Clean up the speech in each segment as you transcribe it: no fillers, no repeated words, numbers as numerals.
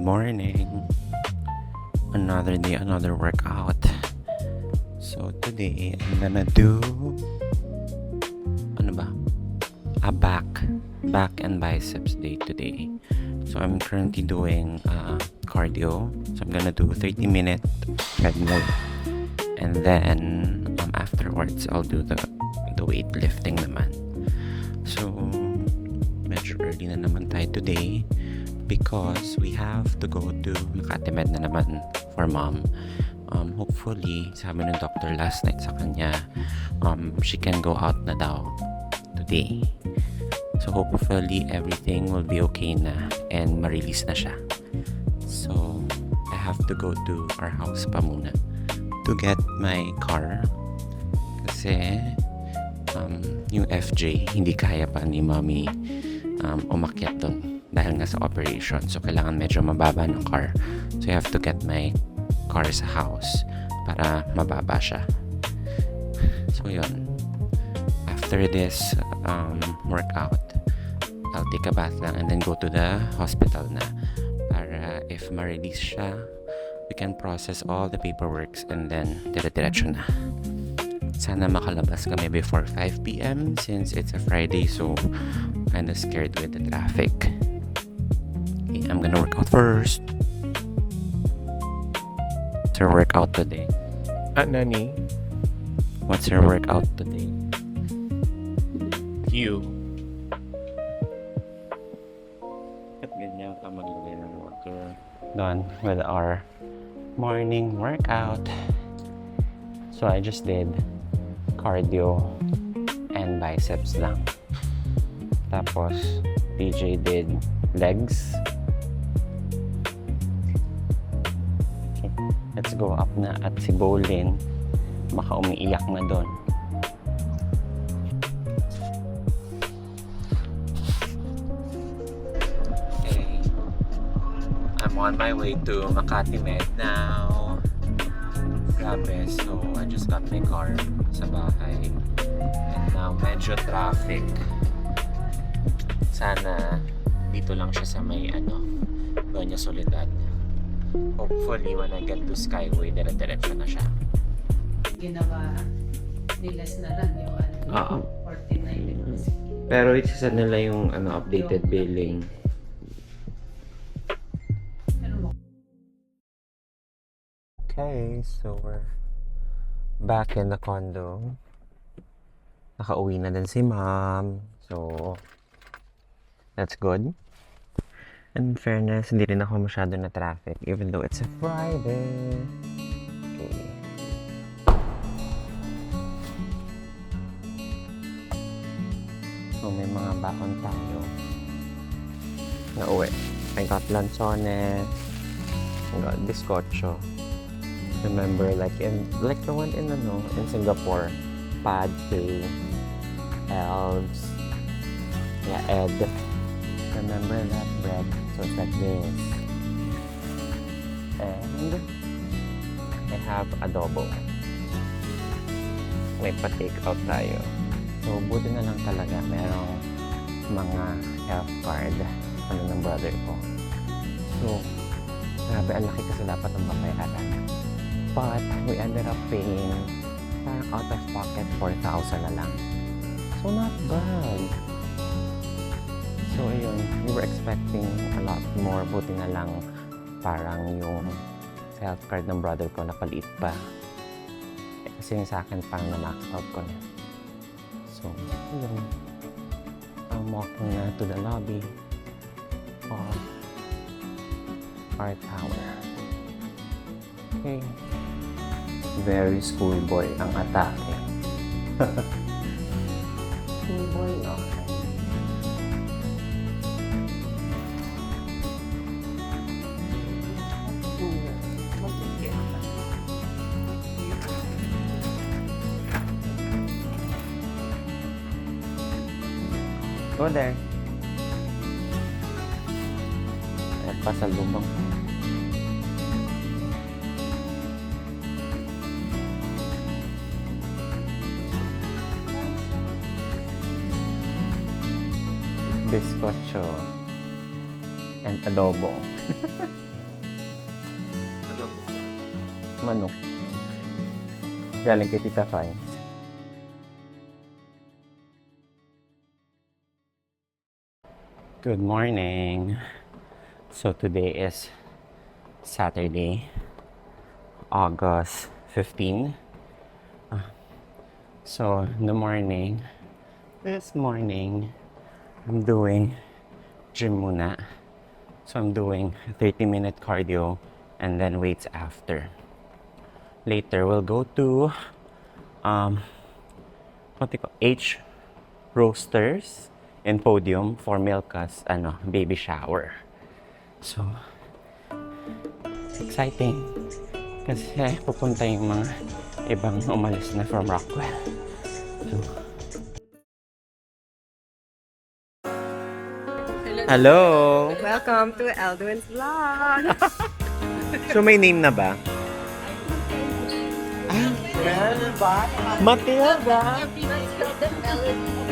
morning. Another day, another workout. So today, I'm gonna do a back and biceps day today. So I'm currently doing cardio. So I'm gonna do 30-minute treadmill, and then afterwards I'll do the weightlifting naman. So medyo early na naman tayo today because we have to go to Makati Med na naman for mom. Hopefully, sabi ng doctor last night sa kanya, she can go out na daw today. So hopefully everything will be okay na and ma-release na siya. So I have to go to our house pa muna to get my car kasi yung FJ hindi kaya pa ni mommy umakyat doon dahil nga sa operation. So kailangan medyo mababa ng car. So I have to get my car sa house para mababa siya. So yun, after this workout, I'll take a bath lang and then go to the hospital na para if ma-release siya, we can process all the paperworks and then dire-diretso na. Sana makalabas kami before 5 p.m. since it's a Friday, so kinda scared with the traffic. Okay, I'm gonna work out first. What's your workout today? Nani? What's your workout today? You. At ganyan ka maglagay ng water. Done with our morning workout. So I just did cardio and biceps lang. Tapos DJ did legs. Okay, let's go up na at si Bolin baka umiiyak na doon. Okay, I'm on my way to Makati Med now. Grabe, so I just got my car sa bahay and now medyo traffic. Sana dito lang siya sa may Doña Soledad. Hopefully when I get to Skyway, dire-diretso na siya. Ginawa nilas na lang yung Oo. 49. Pero isa nila yung updated billing. Okay, so we're back in the condo. Nakauwi na din si mom. So, that's good. And in fairness, hindi rin ako masyado na traffic even though it's a Friday. Okay. So, may mga baon tayo na uwi. I got lanzones. I got bizcocho. Remember, like the one in Singapore, pad cake, elves, Ed. Remember that bread? So it's like this. And I have adobo. May pa-take out tayo. So buti na lang talaga merong mga health card ng brother ko. So grabe, ang laki kasi dapat ang babayaran. But we ended up paying parang out of pocket 4,000 na lang. So not bad. So ayun, we were expecting a lot more. Buti na lang parang yung health card ng brother ko napaliit pa. Kasi yung sa akin parang na-max out ko na. So ayun, I'm walking na to the lobby of our tower. Okay. Very schoolboy ang atake. Schoolboy, okay. Go there. At pasalubong. Bizcocho and adobo. manok. Galing kay Tita Fine. Good morning. So today is Saturday, August 15. So in the morning, this morning, I'm doing gym muna. So I'm doing a 30-minute cardio and then weights after. Later, we'll go to what they call H Roasters in Podium for Milka's baby shower. So exciting kasi pupunta yung mga ibang umalis na from Rockwell. So, hello! Welcome to Eldwin's vlog. So may name na ba? Matilda!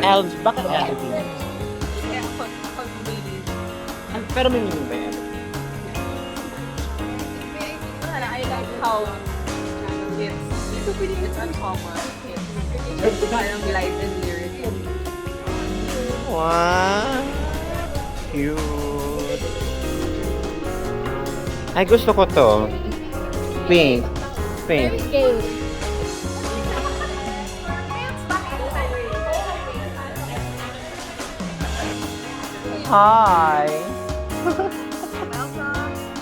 Elves, bakit Elves? Pero may meaning ba yan? I like how it's uncommon. It's parang live and lyric. Wow! Cute! Ay, gusto ko to. Pink. Pink. Hi!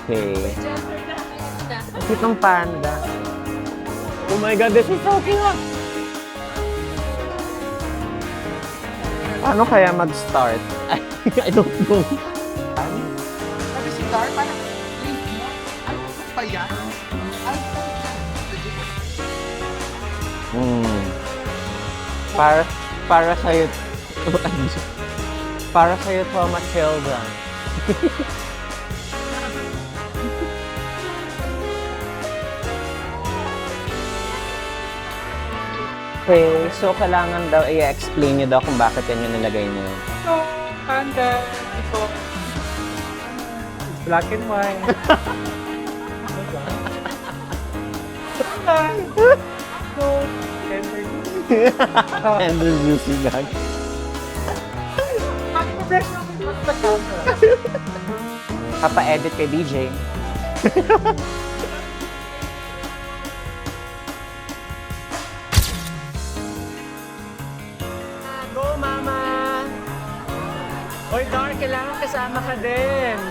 Okay. Itong panda. Oh my God, this is so cute! Paano kaya mag-start? I don't know. Sabi si Dar, parang ano pa yan? Para sa'yo. Para sa'yo to, Matilda. Okay, so kailangan daw i-explain nyo daw kung bakit yan yung nilagay nyo. So, panda, ito. It's black and white. So, And the music lang. Papa-edit kay DJ. Go, Mama! Oy, Dar, kailangan kasama ka din.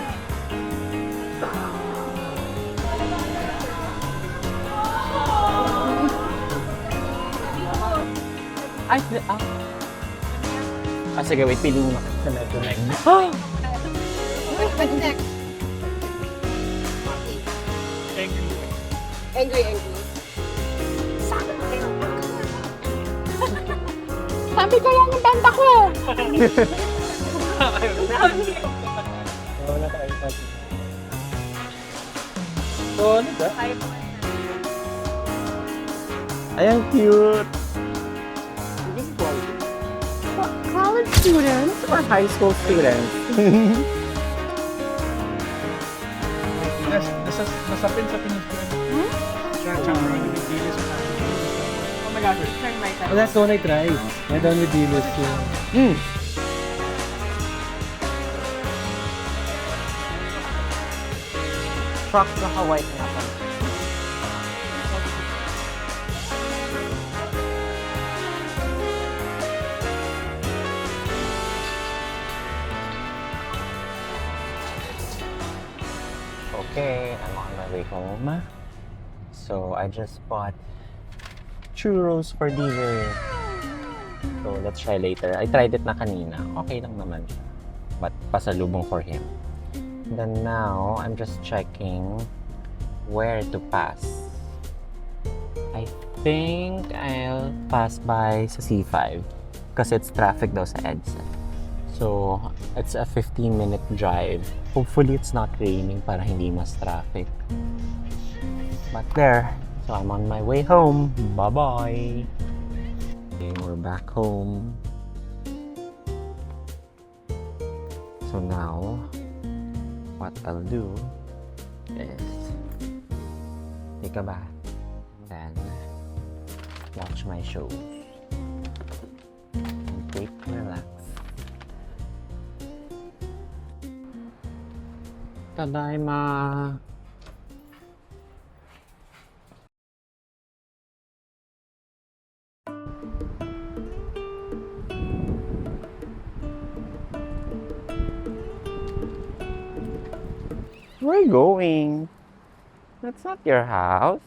Ay, sige, wait, piling mo. Oh! What's next? Angry. Sabi ko yan yung banta ko. wala tayo pa. So, ano ba? Ayan, cute! College students Or high school students. Nasapin sa pinos ko. Oh my gosh. Oh, that's the one I tried. I done with dealers too. Truck naka-white na pa. Okay, I'm on my way home. So I just bought churros for dinner. So let's try later. I tried it na kanina. Okay lang naman siya. But pasalubong for him. Then now, I'm just checking where to pass. I think I'll pass by sa C5 kasi it's traffic daw sa EDSA. So, it's a 15-minute drive. Hopefully, it's not raining para hindi mas traffic. But there. So, I'm on my way home. Bye-bye! Okay, we're back home. So now, what I'll do is take a bath. then watch my shows. And take relax. Tadaima! Where are you going? That's not your house.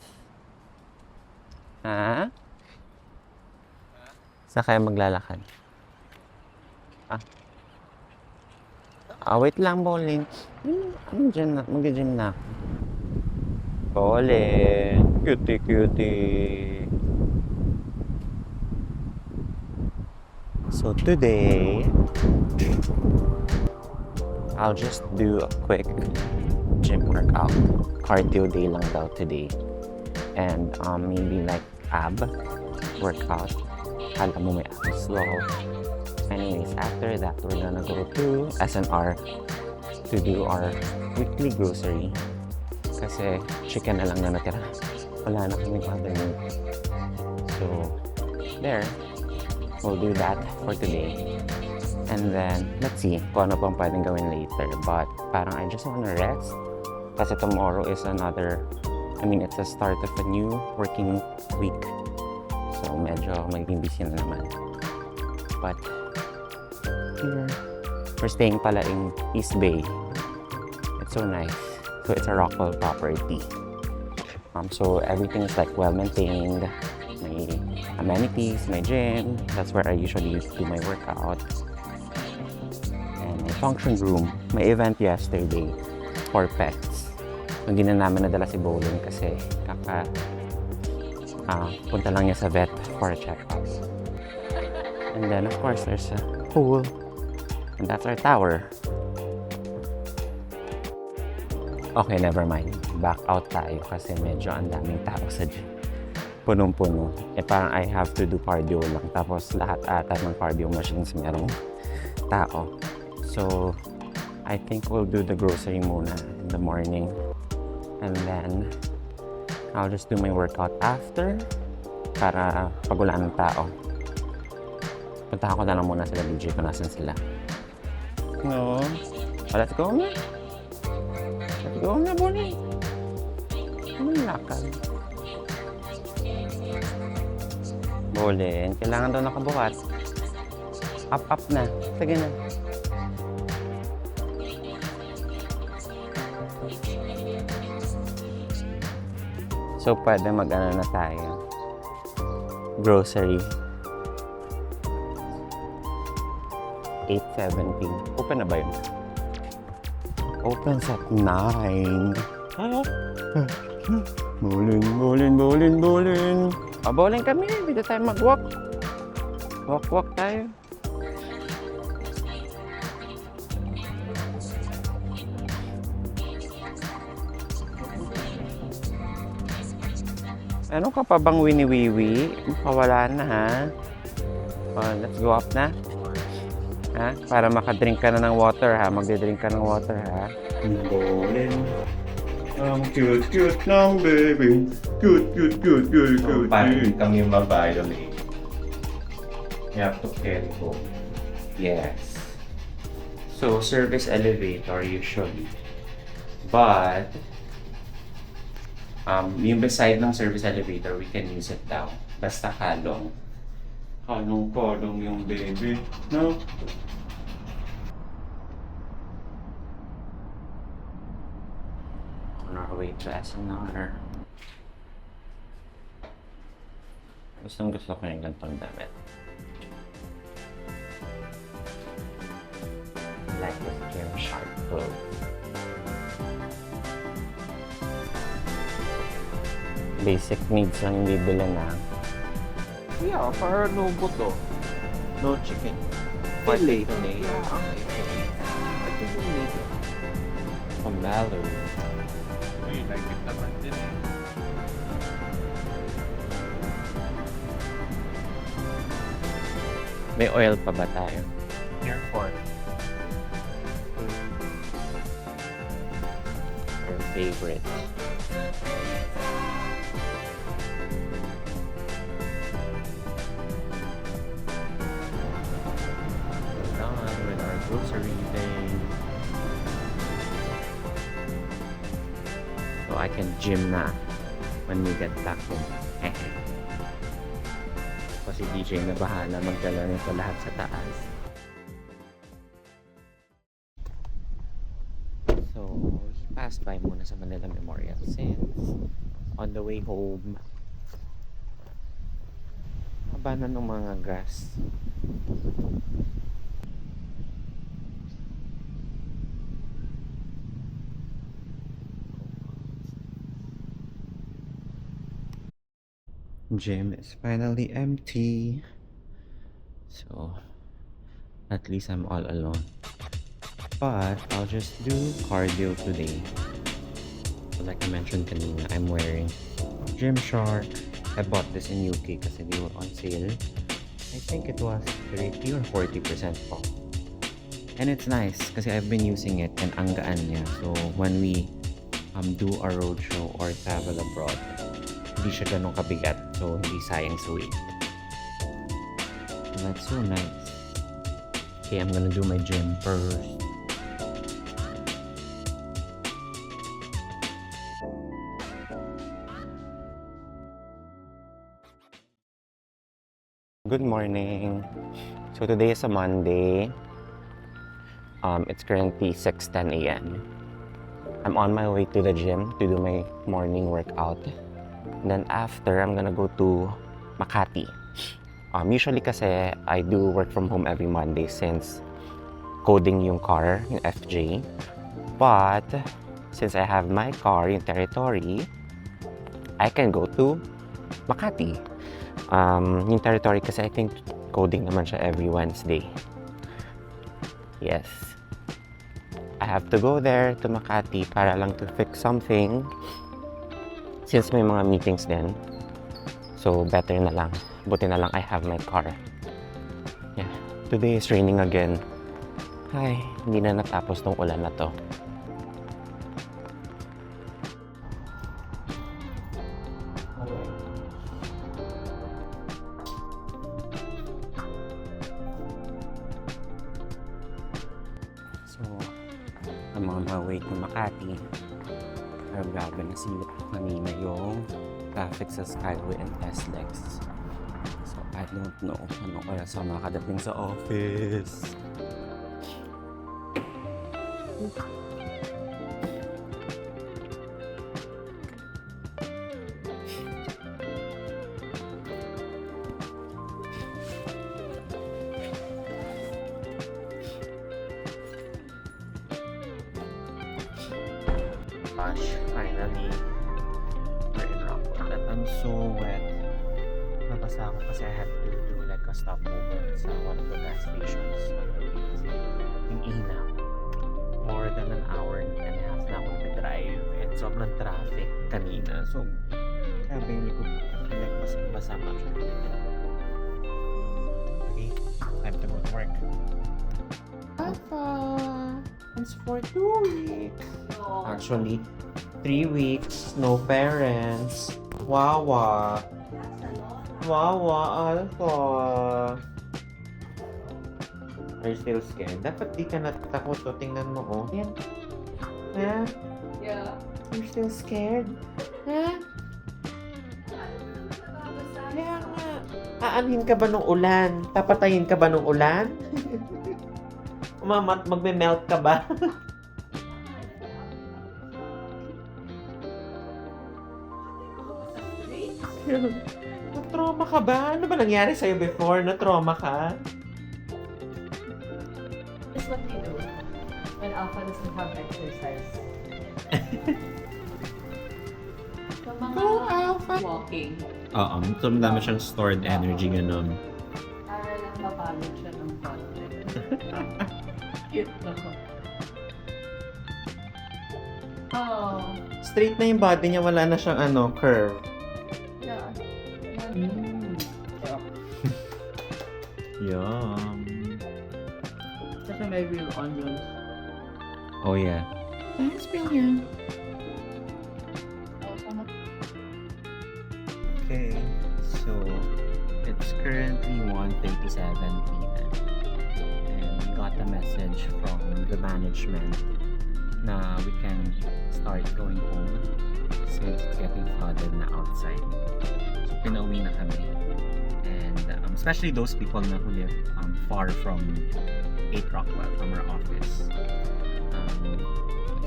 Ha? Saan kayo maglalakad? Wait lang, Bolin. Mag-gym na ako. Bolin. Cutie, cutie. So today, I'll just do a quick gym workout. Cardio day lang daw today. And maybe like ab workout. Kala mo may abs daw. Anyways, after that, we're gonna go to SNR to do our weekly grocery. Kasi chicken na lang na natira. Wala na kaming other meat. So, there. We'll do that for today. And then, let's see kung ano pang pwedeng gawin later. But parang I just wanna rest. Kasi tomorrow is it's the start of a new working week. So, medyo magiging busy na naman. But, here, we're staying pala in East Bay. It's so nice. So, it's a Rockwell property. So, everything is like well-maintained. My amenities, my gym. That's where I usually do my workout. And my function room. May event yesterday for pets. Hindi na namin nadala si Bowling kasi punta lang niya sa vet for a checkup. And then, of course, there's a pool. And that's our tower. Okay, never mind. Back out tayo kasi medyo ang daming tao sa gym. Punong-puno. Parang I have to do cardio lang. Tapos lahat ata ng cardio machines merong tao. So, I think we'll do the grocery muna in the morning. And then, I'll just do my workout after para pag wala ng tao. Punta ko na lang muna sila DJ kung nasan sila. No. Let's go na. Let's go na, Bonnie. Lakad. Bolin, kailangan daw nakabukas. Up na. Sige na. So, pwede mag-ano na tayo. Grocery. 8:17. Open na ba yun? Opens at 9. Bolin. Bolin kami. Dito tayo mag-walk. Walk tayo. Ano ka pa bang wini-wiwi? Makawala na ha. Let's go up na. Ha? Para makadrink ka na ng water ha. Magdidrink ka ng water ha. Bolin. Ang cute ng baby. Cute. So, parang kami mabayad eh. You have to carry go. Yes. So, service elevator usually. But, yung beside ng service elevator, we can use it down. Basta kalong. Kalong yung baby. No? On our way to SNR. Gusto ko yung gantong damit. I like this Kim Sharp clothes. Basic needs lang bibili na. Yeah, para no buto. No chicken. Fillet. Fillet. Yeah, okay. I think we need it. From Mallory. Ay, like naman din eh. May oil pa ba tayo? Airport. Our favorite. I can gym na when we get back home. Kasi DJ na bahala magdala nito lahat sa taas. So, we passed by muna sa Manila Memorial since on the way home, haba na ng mga grass. Gym is finally empty. So, at least I'm all alone. But, I'll just do cardio today. So, like I mentioned kanina, I'm wearing Gymshark. I bought this in UK kasi they were on sale. I think it was 30 or 40% off. And it's nice kasi I've been using it and ang gaan niya. So, when we do a roadshow or travel abroad, hindi siya ganun kabigat, so hindi sayang sa weight. And that's so nice. Okay, I'm gonna do my gym first. Good morning. So today is a Monday. It's currently 6:10 a.m. I'm on my way to the gym to do my morning workout. And then after, I'm gonna go to Makati. Usually kasi I do work from home every Monday since coding yung car, yung FJ. But since I have my car, yung territory, I can go to Makati. Yung territory kasi I think coding naman siya every Wednesday. Yes. I have to go there to Makati para lang to fix something. Since may mga meetings din, so better na lang. Buti na lang I have my car. Yeah. Today is raining again. Ay, hindi na natapos tong ulan na to. So, I'm on my way to Makati. Grabe na silip kanina yung traffic sa Skyway and SLEX. So, I don't know ano kaya sa makadating sa office. Gosh, finally, we're in Rockwell. And I'm so wet. Nabasa ako kasi I had to do like a stopover sa one of the gas stations. Yung inaw. More than an hour and a half na akong nag-drive. And sobrang traffic kanina. So, grabe yung likod. Like, basa pa siya. Okay, time to go to work. Papa! It's for 2 weeks. Actually, 3 weeks. No parents. Wawa. Wawa, Alpha. Are you still scared? Dapat di ka natatakot to. Tingnan mo, oh. Yan. Ha? Yeah. You're still scared? Ha? Kaya nga. Aanhin ka ba nung ulan? Papatayin ka ba nung ulan? Mama, magme-melt ka ba? Na-trauma ka ba? Ano ba nangyari sa'yo before? Na-trauma ka? That's what they do when Alpha doesn't have exercise. So, mga Go, Alpha! walking. Oo, so madami siyang stored energy, ganun. Para lang mapagod siya ng konti. Cute ako. Oh. Straight na yung body niya, wala na siyang curve. Yeah. Yum. Kasi may real onions. Oh yeah. Thanks, Billion. Okay, so it's currently 1:37 p.m. and we got a message from the management na we can start going home since it's getting flooded na outside. So pinauwi na kami. And especially those people na who live far from 8 Rockwell, from our office.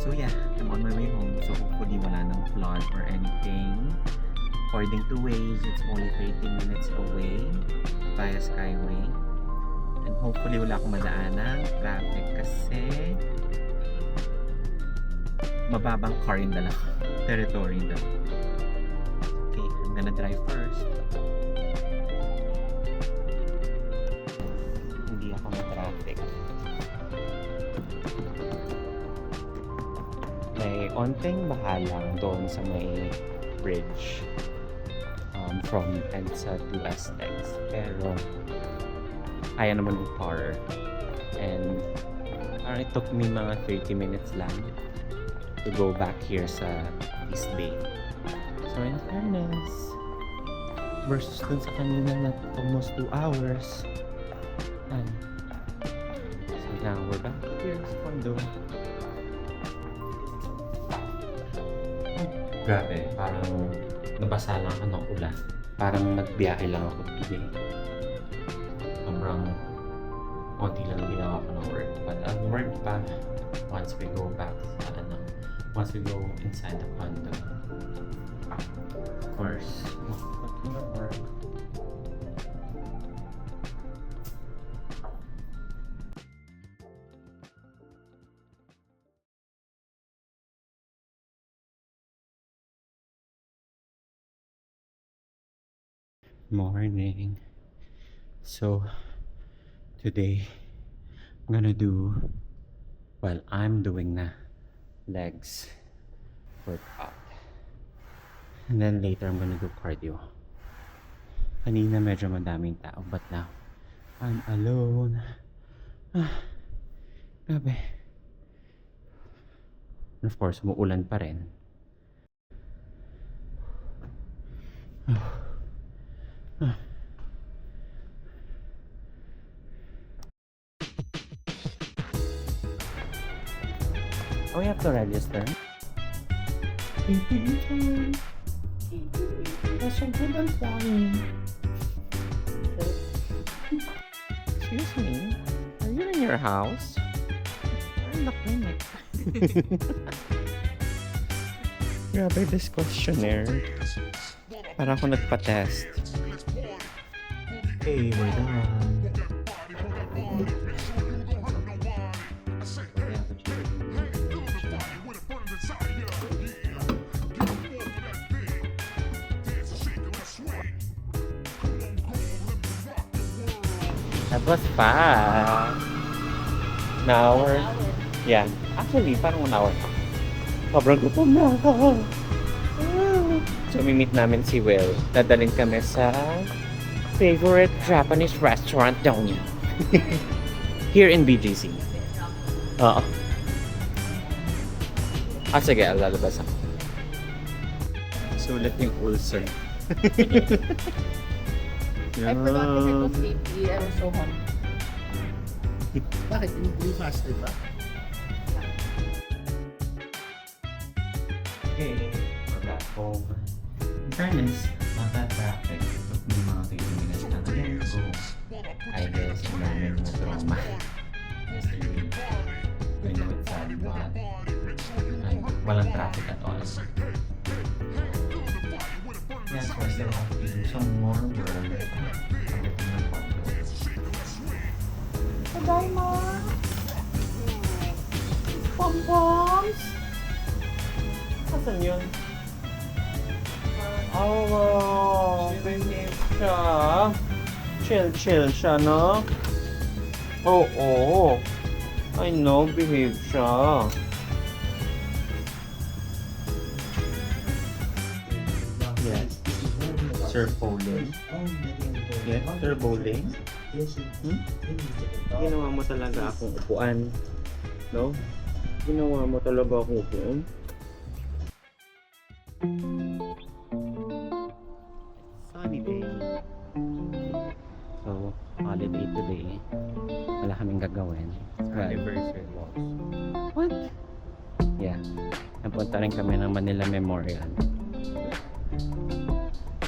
So yeah, I'm on my way home. So hopefully wala nang flood or anything. According to Waze, it's only 30 minutes away via Skyway. And hopefully wala akong madaanan traffic kasi mababang car yung dala ko. Territory yung dala. Okay, I'm gonna drive first. Hindi ako ma-traffic. May onting baha lang doon sa may bridge from EDSA to STEX. Pero kaya naman yung car. And parang it took me mga 30 minutes lang to go back here sa East Bay. So in fairness, versus dun sa kanina na almost 2 hours. So now we're back here sa condo. Grabe, parang nabasa lang ako ng ulan. Parang nagbiyahe lang ako today. Sobrang konti lang ginawa ko ng work. But I'll work pa once we go back sa once we go inside the condo. Of course, more work. Morning. So today I'm doing na legs workout, and then later I'm gonna do cardio. Kanina medyo madaming tao, but now I'm alone. Grabe. And of course umuulan pa rin. Oh, we have to register. That's so good and funny. Excuse me, are you in your house? We're in the clinic. Grabe, this questionnaire. Para ako nagpa-test. Okay, we're done. That was fast. An hour? Yeah. Actually, parang 1 hour. Sobrang gutom na ako. So, meet namin si Will. Dadalhin kami sa favorite Japanese restaurant daw niya. Here in BGC. Oo. Sige, lalabas ako. Sulit yung ulcer. I forgot to say it was 8. I was so hungry. Bakit? Hindi fasted ba? Okay, we're back home. In fairness, not that traffic. It took me mga 30 minutes na again. So, I guess, namin na trauma. Yesterday, I know it's sad, but walang traffic at all. Yes, we still have to do some more work. Tadaima! Pom-poms! Asan yun? Oh, wow. Behave siya. Chill siya, no? Oo. I know, behave siya. Yes. Sir Bowling. Yes, Sir Bowling. Ginawa mo talaga akong upuan. No? Ginawa mo talaga akong upuan. Sunny day. So, holiday today. Wala kaming gagawin. Anniversary was. What? pupunta rin kami ng Manila Memorial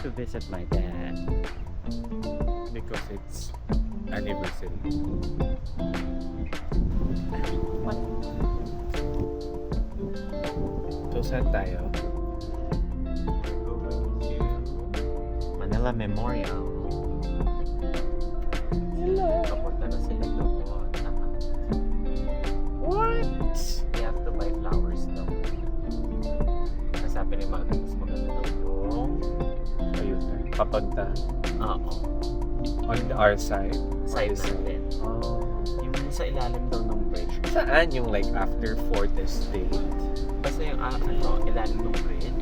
to visit my dad. Because it's anniversary. So, saan tayo? Manila Memorial. Kapunta na sila doon. What? We have to buy flowers daw. Nasabi ni Mami, mas maganda daw yung... Ayun na. Papunta. Oo. On our side. Side Or natin. Oh. Yung sa ilalim daw ng bridge. Saan yung like after 4th Estate? Basta yung ilalim ng bridge.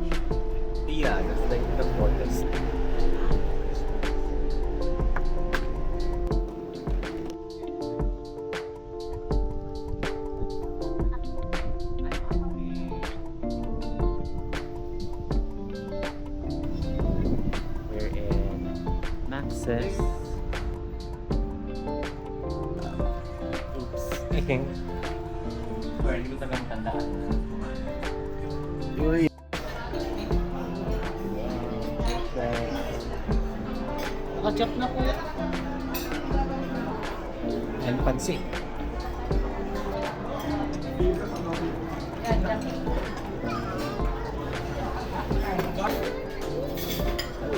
Yeah, that's like the 4th Estate. We're in Maxis. Oops. Where, hindi ko talaga matandaan. Uy. Nakachap na po. And pansit.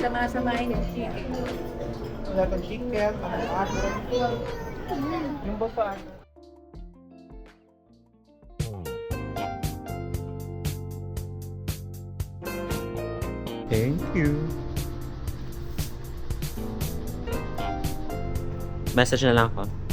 Sama-samahin yung chicken. Wala kang chicken, Yung ba pa? Thank you. Message na lang ako.